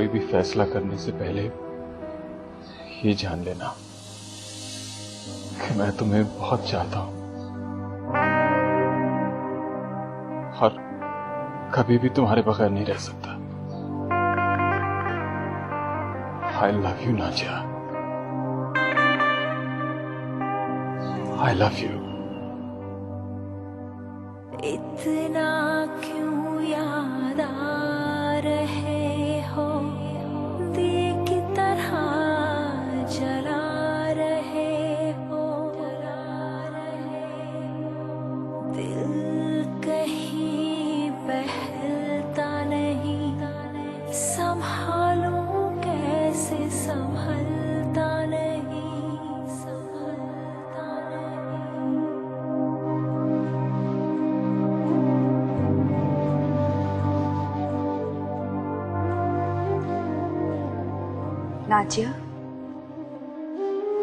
कोई भी फैसला करने से पहले ये जान लेना कि मैं तुम्हें बहुत चाहता हूं और कभी भी तुम्हारे बगैर नहीं रह सकता। I love you, Nazia. I love you। इतना क्यों याद आ रहे हो, दिए की तरह जला रहे हो, दिल कहीं बहलता नहीं, संभालूं कैसे संभलता नहीं, संभलता नहीं। नाजिया,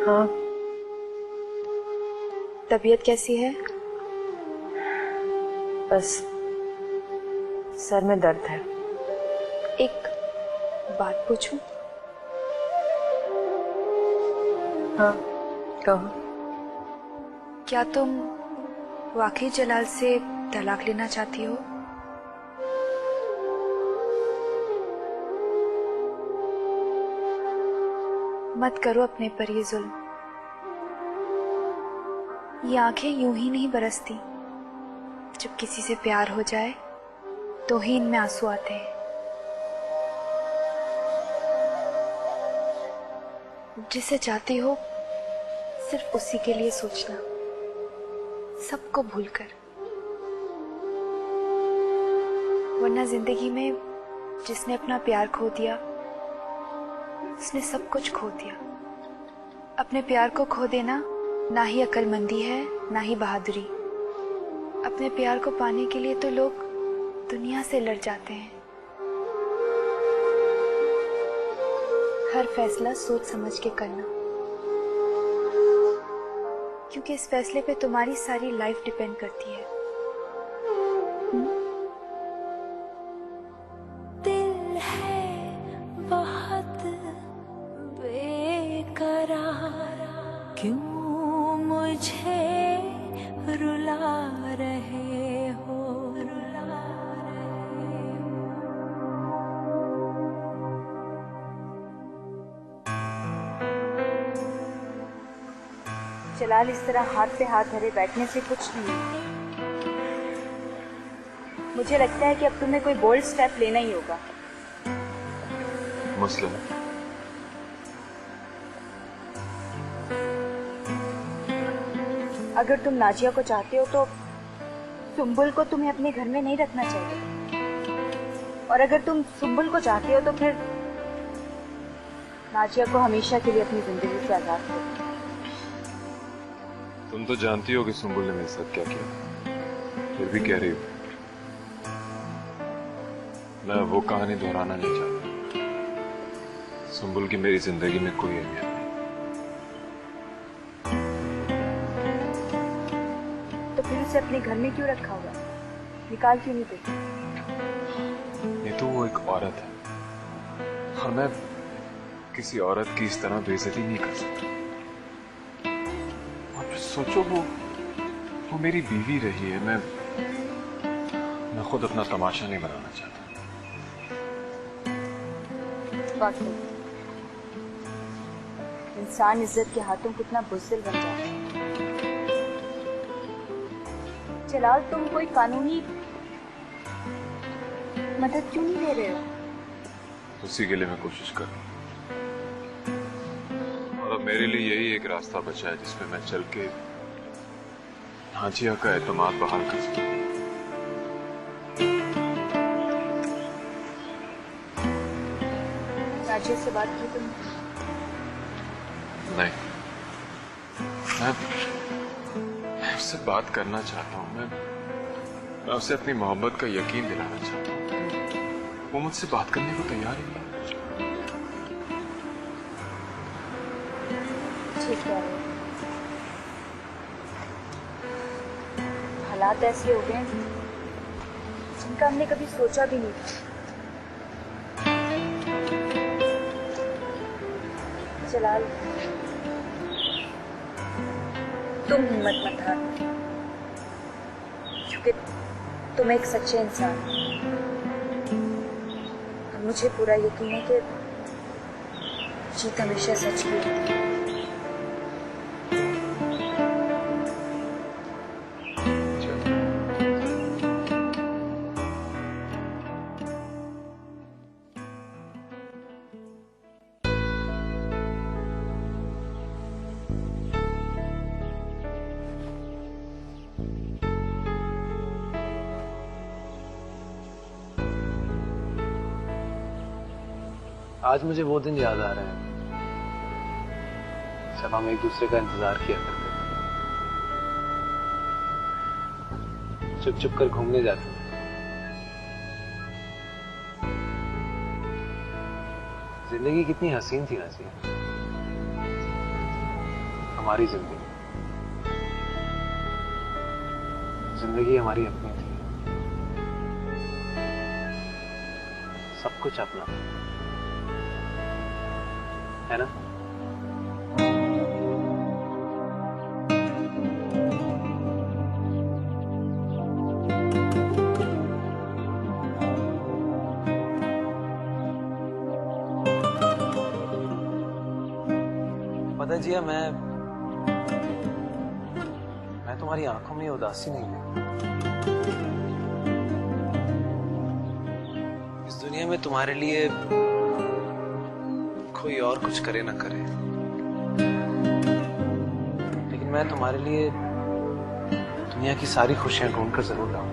हाँ, तबीयत कैसी है? बस सर में दर्द है। एक बात पूछूं? हाँ, कहो। क्या तुम वाकई जलाल से तलाक लेना चाहती हो? मत करो अपने पर ये जुल्म। ये आंखें यूं ही नहीं बरसती, जब किसी से प्यार हो जाए तो ही इनमें आंसू आते हैं। जिसे चाहती हो सिर्फ उसी के लिए सोचना, सबको भूलकर, वरना जिंदगी में जिसने अपना प्यार खो दिया उसने सब कुछ खो दिया। अपने प्यार को खो देना ना ही अक्लमंदी है ना ही बहादुरी। अपने प्यार को पाने के लिए तो लोग दुनिया से लड़ जाते हैं। हर फैसला सोच समझ के करना, क्योंकि इस फैसले पे तुम्हारी सारी लाइफ डिपेंड करती है। दिल है बहुत बेकरार, क्यों मुझे रुला रहे हो, रुला रहे हो। जलाल, इस तरह हाथ पे हाथ धरे बैठने से कुछ नहीं। मुझे लगता है कि अब तुम्हें कोई बोल्ड स्टेप लेना ही होगा। मुस्लिम, अगर तुम नाजिया को चाहते हो तो सुंबुल को तुम्हें अपने घर में नहीं रखना चाहिए, और अगर तुम सुंबुल को चाहते हो तो फिर नाजिया को हमेशा के लिए अपनी जिंदगी से आजाद करो। तुम तो जानती हो कि सुंबुल ने मेरे साथ क्या किया, फिर भी कह रही हो। मैं वो कहानी दोहराना नहीं चाहता। सुंबुल की मेरी जिंदगी में कोई अहमियत नहीं। तो फिर उसे अपने घर में क्यों रखा हुआ? निकाल क्यों नहीं देती? ये तो वो एक औरत है और मैं किसी औरत की इस तरह बेइज्जती नहीं कर सकता। और सोचो, वो मेरी बीवी रही है। मैं खुद अपना तमाशा नहीं बनाना चाहता। बात नहीं। इंसान इज्जत के हाथों कितना बुज़दिल बन जाता है। जलाल, तुम कोई कानूनी मदद क्यों नहीं ले रहे हो? उसी के लिए मैं कोशिश कर रहा हूं। और अब मेरे लिए यही एक रास्ता बचा है जिसमें मैं चल के नाजिया का एतमाद बहाल कर सकूं। नाजिया से बात की तुमने? नहीं, मैं उससे बात करना चाहता हूँ। मैं उसे अपनी मोहब्बत का यकीन दिलाना चाहता हूँ। वो मुझसे बात करने को तैयार ही नहीं। ठीक है, हालात ऐसे हो गए हैं जिनका हमने कभी सोचा भी नहीं था। जलाल, तुम हिम्मत मत हारो, क्योंकि तुम एक सच्चे इंसान हो। और मुझे पूरा यकीन है कि जीत हमेशा सच की होती है। आज मुझे वो दिन याद आ रहे हैं जब हम एक दूसरे का इंतजार किया करते थे, चुप चुप कर घूमने जाते थे। जिंदगी कितनी हसीन थी नाज़िया, हमारी जिंदगी हमारी अपनी थी, सब कुछ अपना है ना। पता है जिया, मैं तुम्हारी आंखों में उदासी नहीं देखता। इस दुनिया में तुम्हारे लिए कोई और कुछ करे ना करे, लेकिन मैं तुम्हारे लिए दुनिया की सारी खुशियां ढूंढ कर जरूर लाऊं।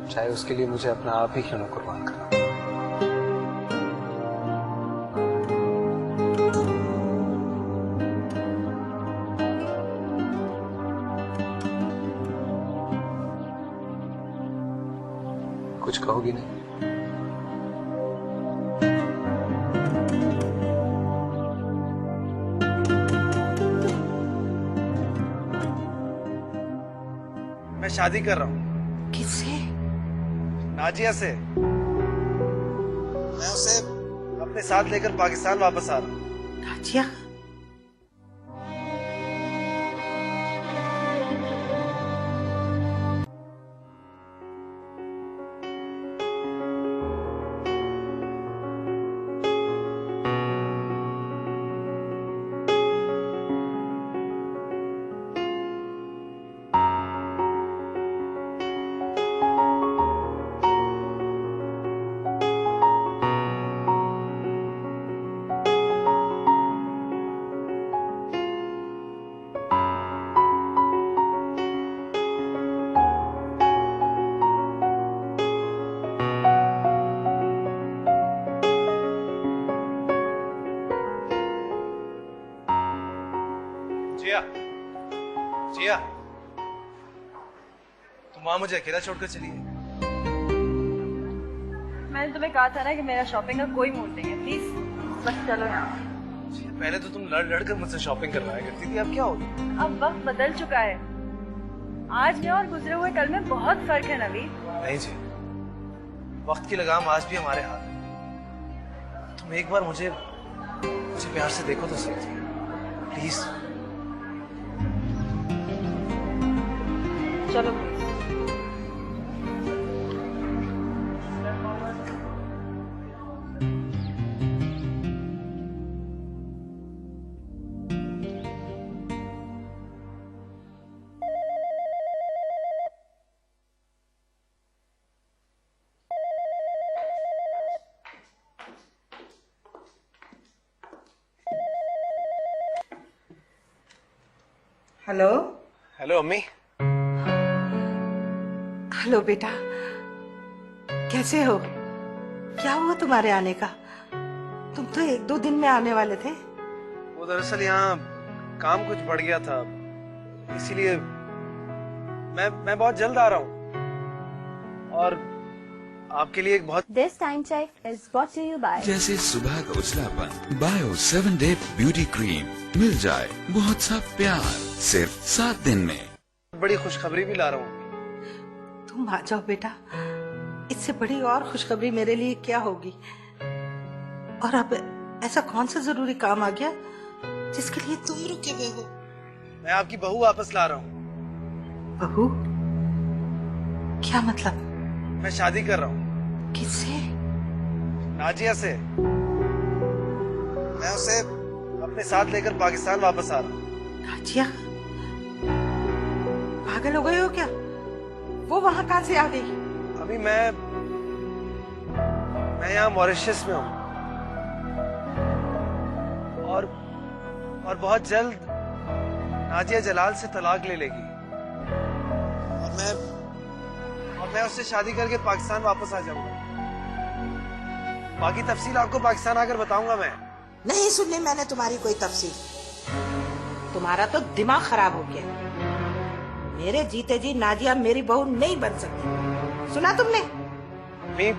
चाहे उसके लिए मुझे अपना आप ही क्यों न कुर्बान करना। कुछ कहोगी नहीं? मैं शादी कर रहा हूँ। किससे? नाजिया से। मैं उसे अपने साथ लेकर पाकिस्तान वापस आ रहा हूँ। नाजिया? जिया, जिया, तुम वहां मुझे अकेला छोड़कर चली गई। मैंने तुम्हें कहा था ना कि मेरा शॉपिंग का कोई मूड नहीं है, प्लीज बस चलो यहाँ। जिया, पहले तो तुम लड़ लड़ कर मुझसे शॉपिंग करवाया करती थी, अब क्या हो गया? अब वक्त बदल चुका है। आज में और गुजरे हुए कल में बहुत फर्क है नवीन। नहीं जी, वक्त की लगाम आज भी हमारे हाथ में। तुम एक बार मुझे प्यार से देखो तो सही, प्लीज। चलो हेलो। हेलो अम्मी। हेलो बेटा, कैसे हो? क्या हुआ तुम्हारे आने का? तुम तो 1-2 दिन में आने वाले थे। वो दरअसल यहाँ काम कुछ बढ़ गया था, इसीलिए मैं बहुत जल्द आ रहा हूँ। और आपके लिए एक बहुत This time check is brought to you by जैसे सुबह का उछलापन, बायो 7 डे ब्यूटी क्रीम। मिल जाए बहुत सा प्यार सिर्फ 7 दिन में। बड़ी खुशखबरी भी ला रहा हूँ। तुम आ जाओ बेटा, इससे बड़ी और खुशखबरी मेरे लिए क्या होगी। और अब ऐसा कौन सा जरूरी काम आ गया जिसके लिए तुम रुके हुए हो? मैं आपकी बहू वापस ला रहा हूँ। बहू? क्या मतलब? मैं शादी कर रहा हूँ। किससे? नाजिया से। मैं उसे अपने साथ लेकर पाकिस्तान वापस आ रहा हूँ। नाजिया? पागल हो गए हो क्या? वो वहां कहां से आ गई? अभी मैं यहाँ मॉरिशस में हूँ और बहुत जल्द नाजिया जलाल से तलाक ले लेगी और मैं उससे शादी करके पाकिस्तान वापस आ जाऊंगा। बाकी तफसील आपको पाकिस्तान आकर बताऊंगा मैं। नहीं सुननी मैंने तुम्हारी कोई तफसील। तुम्हारा तो दिमाग खराब हो गया। मेरे जीते जी नाजिया मेरी बहू नहीं बन सकती। सुना तुमने? अम्मी,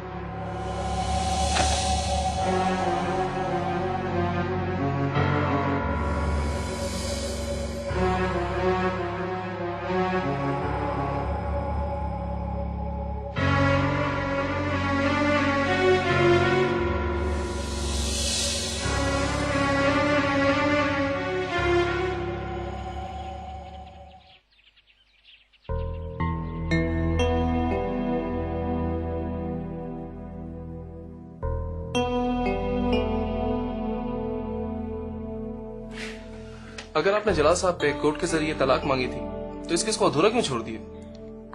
अगर आपने जलाल साहब पे कोर्ट के जरिए तलाक मांगी थी तो इस केस को अधूरा क्यों छोड़ दिए?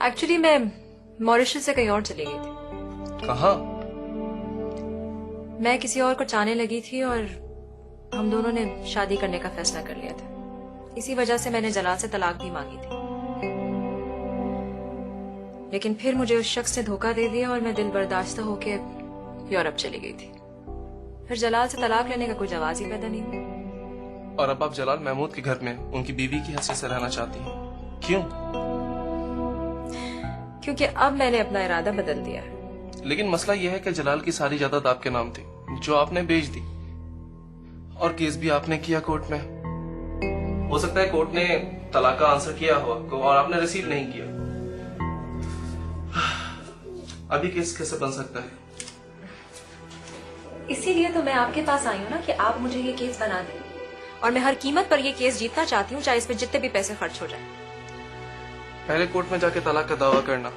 एक्चुअली मैं मॉरिशस से कहीं और चली गई थी। कहाँ? मैं किसी और को चाहने लगी थी और हम दोनों ने शादी करने का फैसला कर लिया था। इसी वजह से मैंने जलाल से तलाक भी मांगी थी, लेकिन फिर मुझे उस शख्स ने धोखा दे दिया और मैं दिल बर्दाश्त होके यूरोप चली गई थी। फिर जलाल से तलाक लेने का कोई जवाब ही पैदा नहीं हुआ। और अब आप जलाल महमूद के घर में उनकी बीवी की हैसियत से रहना चाहती हैं, क्यों? क्योंकि अब मैंने अपना इरादा बदल दिया है। लेकिन मसला यह है कि जलाल की सारी जायदाद आपके नाम थी जो आपने बेच दी, और केस भी आपने किया कोर्ट में। हो सकता है कोर्ट ने तलाक का आंसर किया हो आपको और आपने रिसीव नहीं किया। अभी केस कैसे बन सकता है? इसीलिए तो मैं आपके पास आई हूँ ना कि आप मुझे ये केस बना दें, और मैं हर कीमत पर ये केस जीतना चाहती हूँ, चाहे इस पे जितने भी पैसे खर्च हो जाए। पहले कोर्ट में जाके तलाक का दावा करना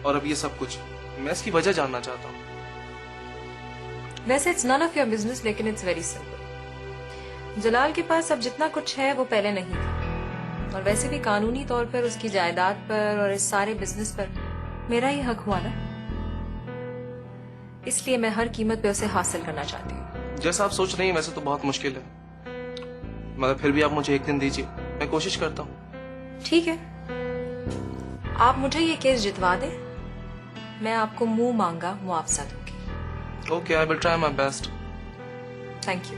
और अब ये सब कुछ, मैं इसकी वजह जानना चाहता हूँ। वैसे it's none of your business, लेकिन इट्स वेरी सिंपल। जलाल के पास अब जितना कुछ है वो पहले नहीं था, और वैसे भी कानूनी तौर पर उसकी जायदाद पर और इस सारे बिजनेस पर मेरा ही हक हुआ ना। इसलिए मैं हर कीमत पे उसे हासिल करना चाहती हूँ। जैसा आप सोच रही हैं वैसे तो बहुत मुश्किल है, मगर फिर भी आप मुझे एक दिन दीजिए, मैं कोशिश करता हूँ। ठीक है, आप मुझे ये केस जितवा दें, मैं आपको मुंह मांगा मुआवजा दूंगी। Okay, I will try my best. Thank you.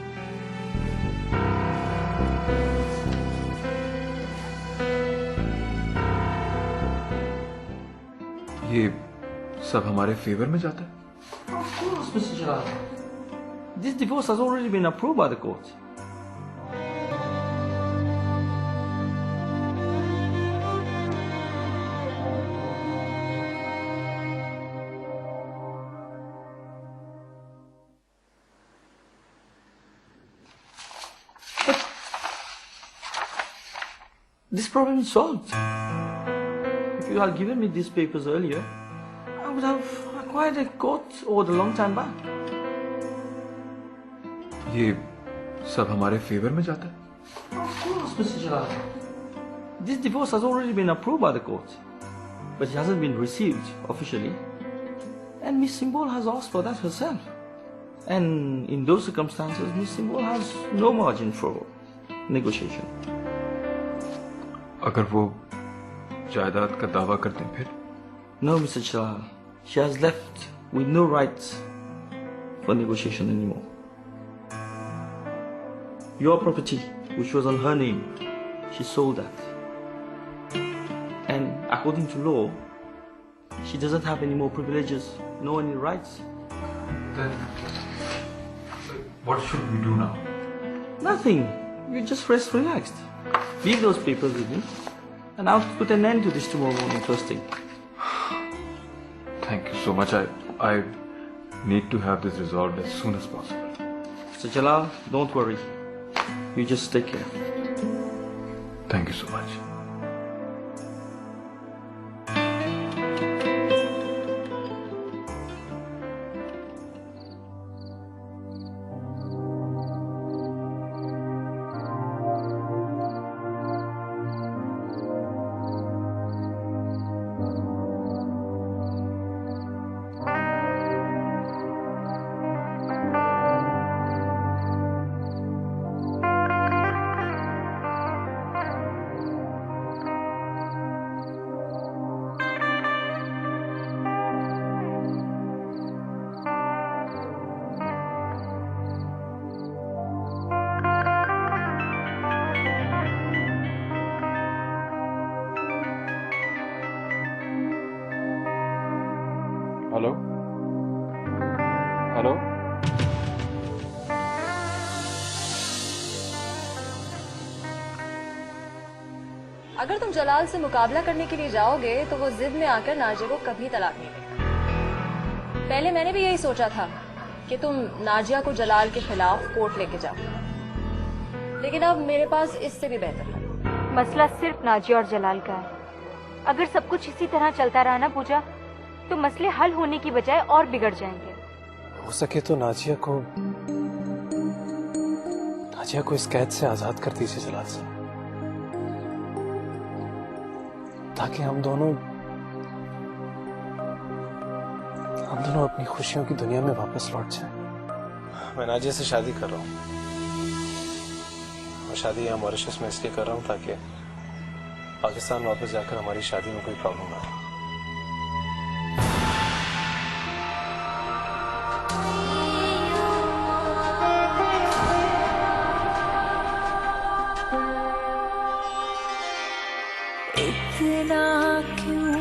ये सब हमारे फेवर में जाता है। Of course, Mr. Jalal. This divorce has already been approved by the court. But this problem is solved. If you had given me these papers earlier, I would have acquired a court order a long time back. ये सब हमारे favour में जाता है। Of course, Mr. Jalal. This divorce has already been approved by the court, but it hasn't been received officially. And Miss Simbol has asked for that herself. And in those circumstances, Miss Simbol has no margin for negotiation. अगर वो जायदाद का दावा करते हैं फिर? No, Mr. Jalal. She has left with no rights for negotiation anymore. Your property, which was on her name, she sold that. And according to law, she doesn't have any more privileges, no any rights. Then what should we do now? Nothing. You just rest relaxed. Leave those papers with me, and I'll put an end to this tomorrow morning first thing. Thank you so much. I need to have this resolved as soon as possible. Mr. Jalal, don't worry. You just take care. Thank you so much. Hello hello अगर तुम जलाल से मुकाबला करने के लिए जाओगे तो वो जिद में आकर नाजिया को कभी तलाक नहीं देगा। पहले मैंने भी यही सोचा था कि तुम नाजिया को जलाल के खिलाफ कोर्ट लेके जाओ, लेकिन अब मेरे पास इससे भी बेहतर है। मसला सिर्फ नाजिया और जलाल का है। अगर सब कुछ इसी तरह चलता रहा ना पूजा, तो मसले हल होने की बजाय और बिगड़ जाएंगे। हो सके तो नाजिया को इस कैद से आजाद कर दीजिए जलाल से, ताकि हम दोनों अपनी खुशियों की दुनिया में वापस लौट जाएं। मैं नाजिया से शादी कर रहा हूँ, और शादी यहाँ मॉरिशस में इसलिए कर रहा हूँ ताकि पाकिस्तान वापस जाकर हमारी शादी में कोई प्रॉब्लम ना आए। इतना क्यों